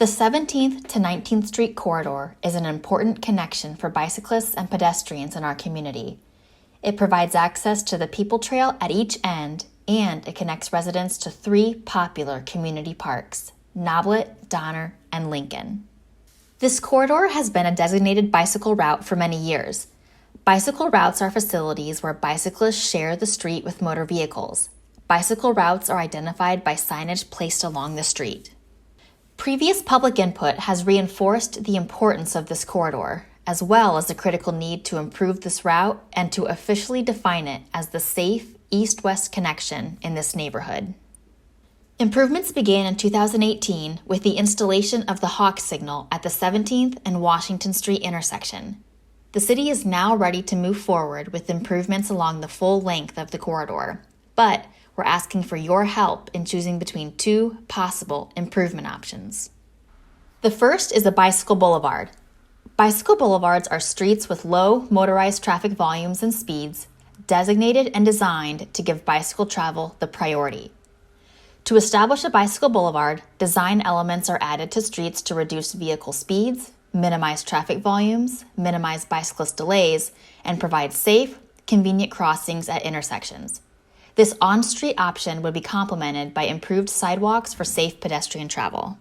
The 17th to 19th Street corridor is an important connection for bicyclists and pedestrians in our community. It provides access to the People Trail at each end, and it connects residents to three popular community parks: Noblet, Donner, and Lincoln. This corridor has been a designated bicycle route for many years. Bicycle routes are facilities where bicyclists share the street with motor vehicles. Bicycle routes are identified by signage placed along the street. Previous public input has reinforced the importance of this corridor, as well as the critical need to improve this route and to officially define it as the safe east-west connection in this neighborhood. Improvements began in 2018 with the installation of the Hawk signal at the 17th and Washington Street intersection. The city is now ready to move forward with improvements along the full length of the corridor, but we're asking for your help in choosing between two possible improvement options. The first is a bicycle boulevard. Bicycle boulevards are streets with low motorized traffic volumes and speeds, designated and designed to give bicycle travel the priority. To establish a bicycle boulevard, design elements are added to streets to reduce vehicle speeds, minimize traffic volumes, minimize bicyclist delays, and provide safe, convenient crossings at intersections. This on-street option would be complemented by improved sidewalks for safe pedestrian travel.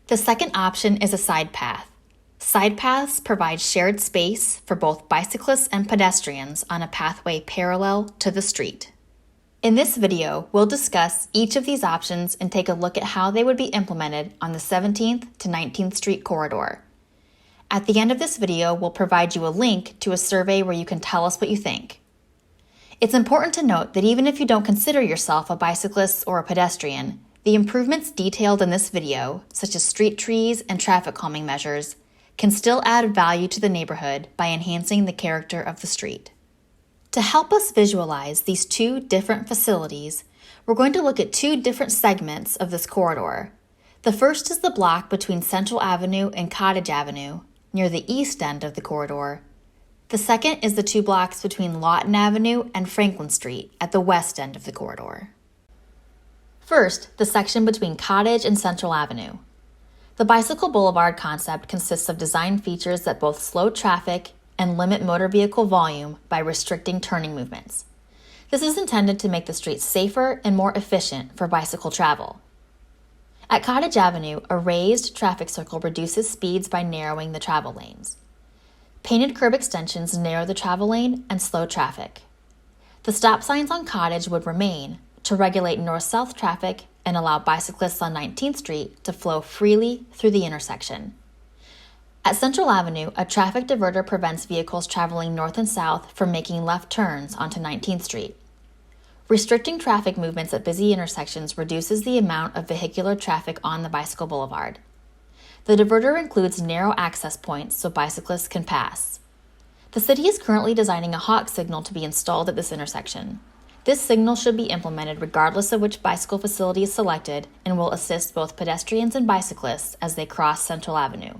The second option is a sidepath. Sidepaths provide shared space for both bicyclists and pedestrians on a pathway parallel to the street. In this video, we'll discuss each of these options and take a look at how they would be implemented on the 17th to 19th Street corridor. At the end of this video, we'll provide you a link to a survey where you can tell us what you think. It's important to note that even if you don't consider yourself a bicyclist or a pedestrian, the improvements detailed in this video, such as street trees and traffic calming measures, can still add value to the neighborhood by enhancing the character of the street. To help us visualize these two different facilities, we're going to look at two different segments of this corridor. The first is the block between Central Avenue and Cottage Avenue, near the east end of the corridor. The second is the two blocks between Lawton Avenue and Franklin Street at the west end of the corridor. First, the section between Cottage and Central Avenue. The bicycle boulevard concept consists of design features that both slow traffic and limit motor vehicle volume by restricting turning movements. This is intended to make the street safer and more efficient for bicycle travel. At Cottage Avenue, a raised traffic circle reduces speeds by narrowing the travel lanes. Painted curb extensions narrow the travel lane and slow traffic. The stop signs on Cottage would remain to regulate north-south traffic and allow bicyclists on 19th Street to flow freely through the intersection. At Central Avenue, a traffic diverter prevents vehicles traveling north and south from making left turns onto 19th Street. Restricting traffic movements at busy intersections reduces the amount of vehicular traffic on the bicycle boulevard. The diverter includes narrow access points so bicyclists can pass. The city is currently designing a Hawk signal to be installed at this intersection. This signal should be implemented regardless of which bicycle facility is selected and will assist both pedestrians and bicyclists as they cross Central Avenue.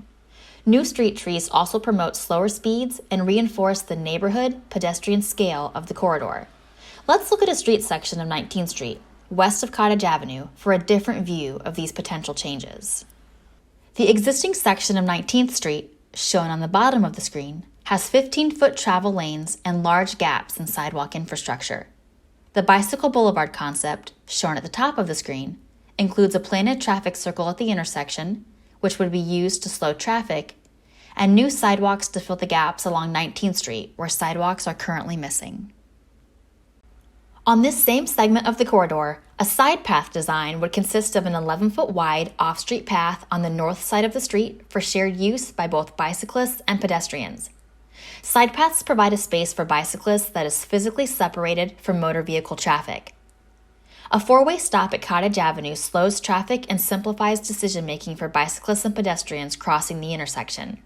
New street trees also promote slower speeds and reinforce the neighborhood pedestrian scale of the corridor. Let's look at a street section of 19th Street, west of Cottage Avenue, for a different view of these potential changes. The existing section of 19th Street, shown on the bottom of the screen, has 15-foot travel lanes and large gaps in sidewalk infrastructure. The bicycle boulevard concept, shown at the top of the screen, includes a planted traffic circle at the intersection, which would be used to slow traffic, and new sidewalks to fill the gaps along 19th Street, where sidewalks are currently missing. On this same segment of the corridor, a sidepath design would consist of an 11-foot wide off-street path on the north side of the street for shared use by both bicyclists and pedestrians. Sidepaths provide a space for bicyclists that is physically separated from motor vehicle traffic. A four-way stop at Cottage Avenue slows traffic and simplifies decision-making for bicyclists and pedestrians crossing the intersection.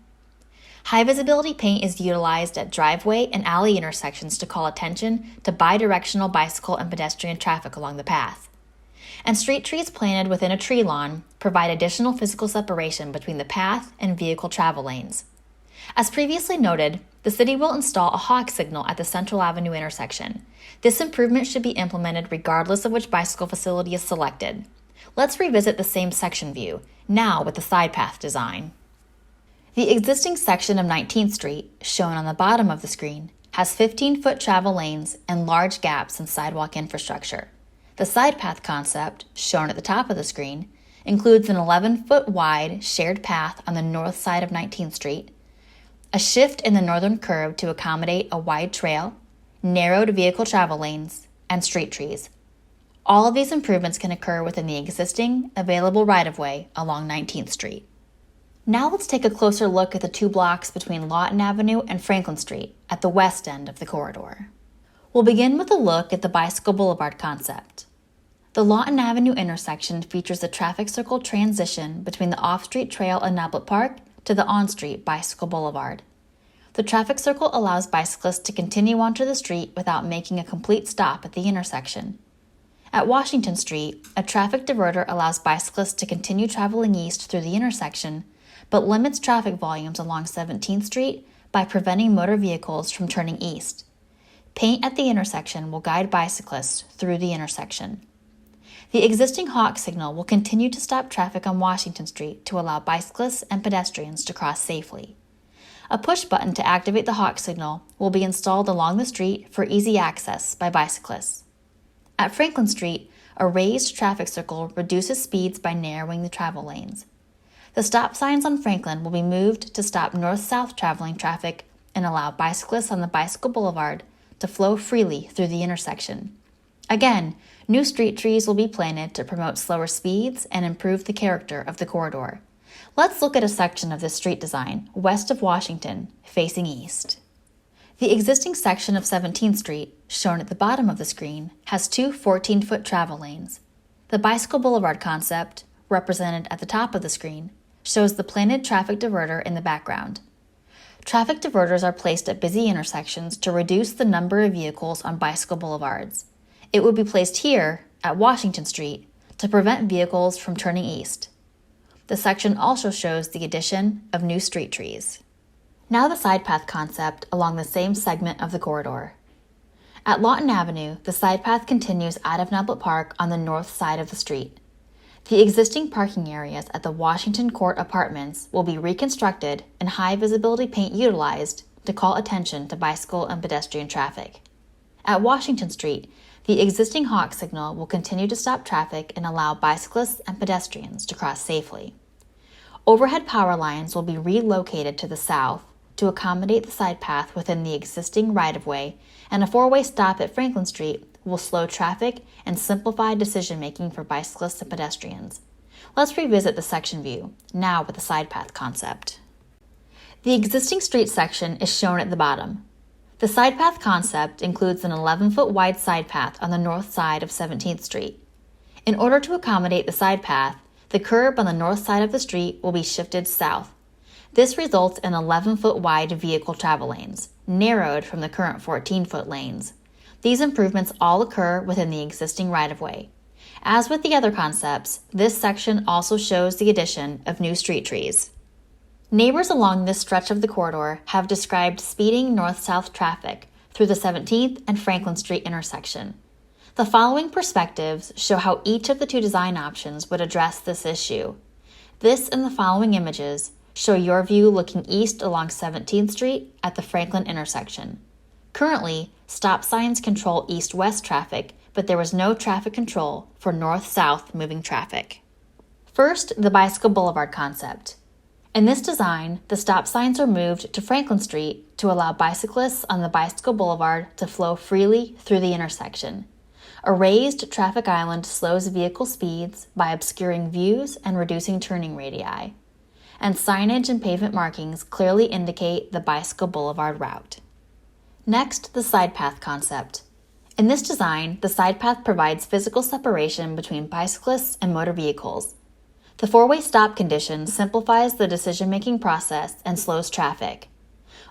High-visibility paint is utilized at driveway and alley intersections to call attention to bidirectional bicycle and pedestrian traffic along the path. And street trees planted within a tree lawn provide additional physical separation between the path and vehicle travel lanes. As previously noted, the city will install a Hawk signal at the Central Avenue intersection. This improvement should be implemented regardless of which bicycle facility is selected. Let's revisit the same section view, Now with the Sidepath design. The existing section of 19th Street, shown on the bottom of the screen, has 15-foot travel lanes and large gaps in sidewalk infrastructure. The Sidepath concept, shown at the top of the screen, includes an 11-foot wide shared path on the north side of 19th Street, a shift in the northern curb to accommodate a wide trail, narrowed vehicle travel lanes, and street trees. All of these improvements can occur within the existing available right-of-way along 19th Street. Now let's take a closer look at the 2 blocks between Lawton Avenue and Franklin Street at the west end of the corridor. We'll begin with a look at the Bicycle Boulevard concept. The Lawton Avenue intersection features a traffic circle transition between the off-street trail in Noblet Park to the on-street Bicycle Boulevard. The traffic circle allows bicyclists to continue onto the street without making a complete stop at the intersection. At Washington Street, a traffic diverter allows bicyclists to continue traveling east through the intersection, but limits traffic volumes along 17th Street by preventing motor vehicles from turning east. Paint at the intersection will guide bicyclists through the intersection. The existing hawk signal will continue to stop traffic on Washington Street to allow bicyclists and pedestrians to cross safely. A push button to activate the hawk signal will be installed along the street for easy access by bicyclists. At Franklin Street, a raised traffic circle reduces speeds by narrowing the travel lanes. The stop signs on Franklin will be moved to stop north-south traveling traffic and allow bicyclists on the Bicycle Boulevard to flow freely through the intersection. Again, new street trees will be planted to promote slower speeds and improve the character of the corridor. Let's look at a section of this street design west of Washington, facing east. The existing section of 17th Street, shown at the bottom of the screen, has 2 14-foot travel lanes. The Bicycle Boulevard concept, represented at the top of the screen, shows the planted traffic diverter in the background. Traffic diverters are placed at busy intersections to reduce the number of vehicles on bicycle boulevards. It would be placed here, at Washington Street, to prevent vehicles from turning east. The section also shows the addition of new street trees. Now the Sidepath concept along the same segment of the corridor. At Lawton Avenue, the Sidepath continues out of Noblet Park on the north side of the street. The existing parking areas at the Washington Court Apartments will be reconstructed and high-visibility paint utilized to call attention to bicycle and pedestrian traffic. At Washington Street, the existing hawk signal will continue to stop traffic and allow bicyclists and pedestrians to cross safely. Overhead power lines will be relocated to the south to accommodate the Sidepath within the existing right-of-way, and a 4-way stop at Franklin Street will slow traffic and simplify decision-making for bicyclists and pedestrians. Let's revisit the section view, now with the Sidepath concept. The existing street section is shown at the bottom. The Sidepath concept includes an 11-foot wide sidepath on the north side of 17th Street. In order to accommodate the sidepath, the curb on the north side of the street will be shifted south. This results in 11-foot wide vehicle travel lanes, narrowed from the current 14-foot lanes. These improvements all occur within the existing right-of-way. As with the other concepts, this section also shows the addition of new street trees. Neighbors along this stretch of the corridor have described speeding north-south traffic through the 17th and Franklin Street intersection. The following perspectives show how each of the 2 design options would address this issue. This and the following images show your view looking east along 17th Street at the Franklin intersection. Currently, stop signs control east-west traffic, but there was no traffic control for north-south moving traffic. First, the Bicycle Boulevard concept. In this design, the stop signs are moved to Franklin Street to allow bicyclists on the Bicycle Boulevard to flow freely through the intersection. A raised traffic island slows vehicle speeds by obscuring views and reducing turning radii. And signage and pavement markings clearly indicate the Bicycle Boulevard route. Next, the Sidepath concept. In this design, the Sidepath provides physical separation between bicyclists and motor vehicles. The 4-way stop condition simplifies the decision-making process and slows traffic.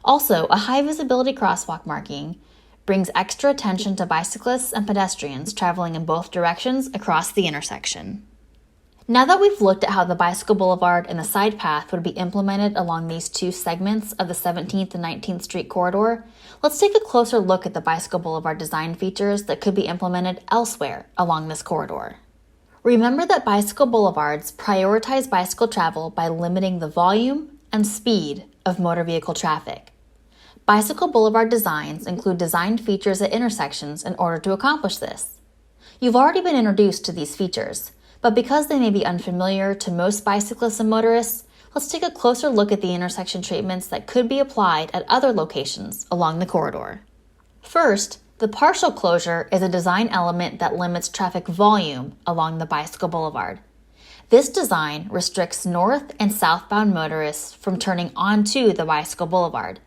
Also, a high-visibility crosswalk marking brings extra attention to bicyclists and pedestrians traveling in both directions across the intersection. Now that we've looked at how the Bicycle Boulevard and the Sidepath would be implemented along these 2 segments of the 17th and 19th Street corridor, let's take a closer look at the Bicycle Boulevard design features that could be implemented elsewhere along this corridor. Remember that bicycle boulevards prioritize bicycle travel by limiting the volume and speed of motor vehicle traffic. Bicycle boulevard designs include designed features at intersections in order to accomplish this. You've already been introduced to these features, but because they may be unfamiliar to most bicyclists and motorists, let's take a closer look at the intersection treatments that could be applied at other locations along the corridor. First, the partial closure is a design element that limits traffic volume along the bicycle boulevard. This design restricts north and southbound motorists from turning onto the bicycle boulevard.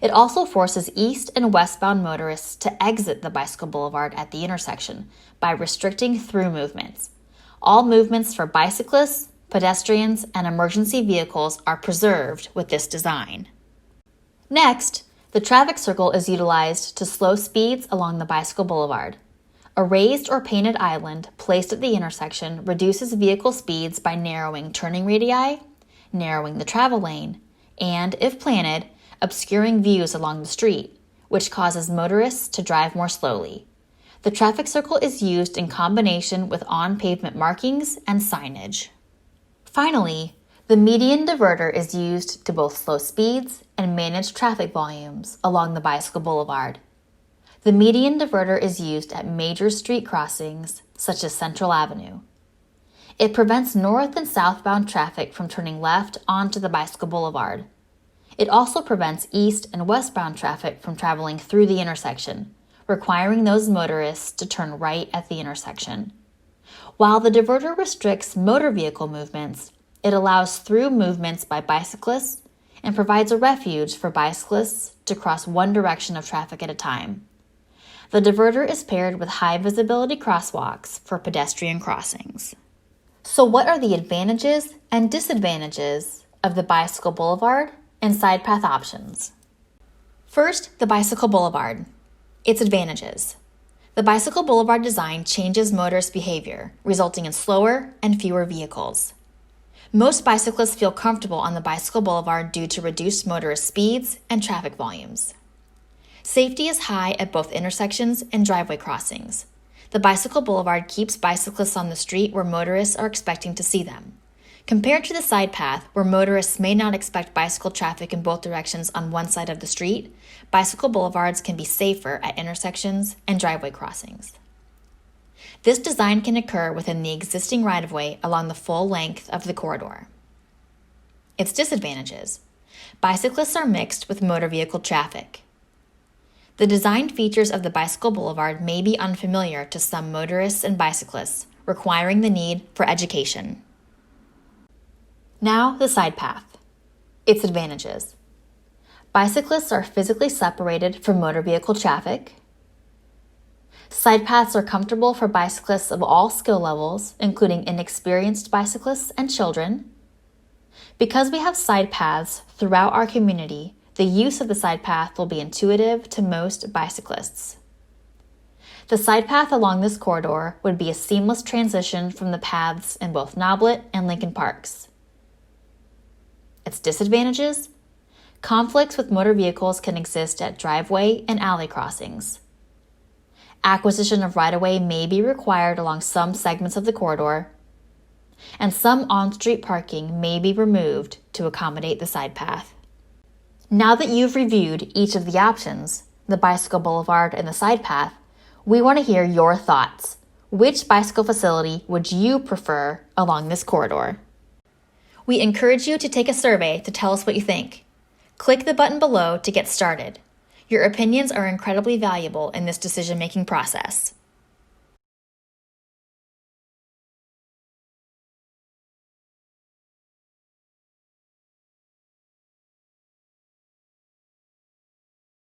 It also forces east and westbound motorists to exit the bicycle boulevard at the intersection by restricting through movements. All movements for bicyclists, pedestrians, and emergency vehicles are preserved with this design. Next, the traffic circle is utilized to slow speeds along the bicycle boulevard. A raised or painted island placed at the intersection reduces vehicle speeds by narrowing turning radii, narrowing the travel lane, and, if planted, obscuring views along the street, which causes motorists to drive more slowly. The traffic circle is used in combination with on-pavement markings and signage. Finally, the median diverter is used to both slow speeds and manage traffic volumes along the bicycle boulevard. The median diverter is used at major street crossings such as Central Avenue. It prevents north and southbound traffic from turning left onto the bicycle boulevard. It also prevents east and westbound traffic from traveling through the intersection, requiring those motorists to turn right at the intersection. While the diverter restricts motor vehicle movements, it allows through movements by bicyclists and provides a refuge for bicyclists to cross one direction of traffic at a time. The diverter is paired with high visibility crosswalks for pedestrian crossings. So what are the advantages and disadvantages of the bicycle boulevard and Sidepath options? First, the bicycle boulevard. Its advantages. The bicycle boulevard design changes motorist behavior, resulting in slower and fewer vehicles. Most bicyclists feel comfortable on the bicycle boulevard due to reduced motorist speeds and traffic volumes. Safety is high at both intersections and driveway crossings. The bicycle boulevard keeps bicyclists on the street where motorists are expecting to see them. Compared to the Sidepath, where motorists may not expect bicycle traffic in both directions on one side of the street, bicycle boulevards can be safer at intersections and driveway crossings. This design can occur within the existing right-of-way along the full length of the corridor. Its disadvantages. Bicyclists are mixed with motor vehicle traffic. The design features of the bicycle boulevard may be unfamiliar to some motorists and bicyclists, requiring the need for education. Now, the Sidepath. Its advantages. Bicyclists are physically separated from motor vehicle traffic. Sidepaths are comfortable for bicyclists of all skill levels, including inexperienced bicyclists and children. Because we have sidepaths throughout our community, the use of the sidepath will be intuitive to most bicyclists. The sidepath along this corridor would be a seamless transition from the paths in both Noblet and Lincoln Parks. Its disadvantages? Conflicts with motor vehicles can exist at driveway and alley crossings. Acquisition of right-of-way may be required along some segments of the corridor, and some on-street parking may be removed to accommodate the sidepath. Now that you've reviewed each of the options, the bicycle boulevard and the sidepath, we want to hear your thoughts. Which bicycle facility would you prefer along this corridor? We encourage you to take a survey to tell us what you think. Click the button below to get started. Your opinions are incredibly valuable in this decision-making process.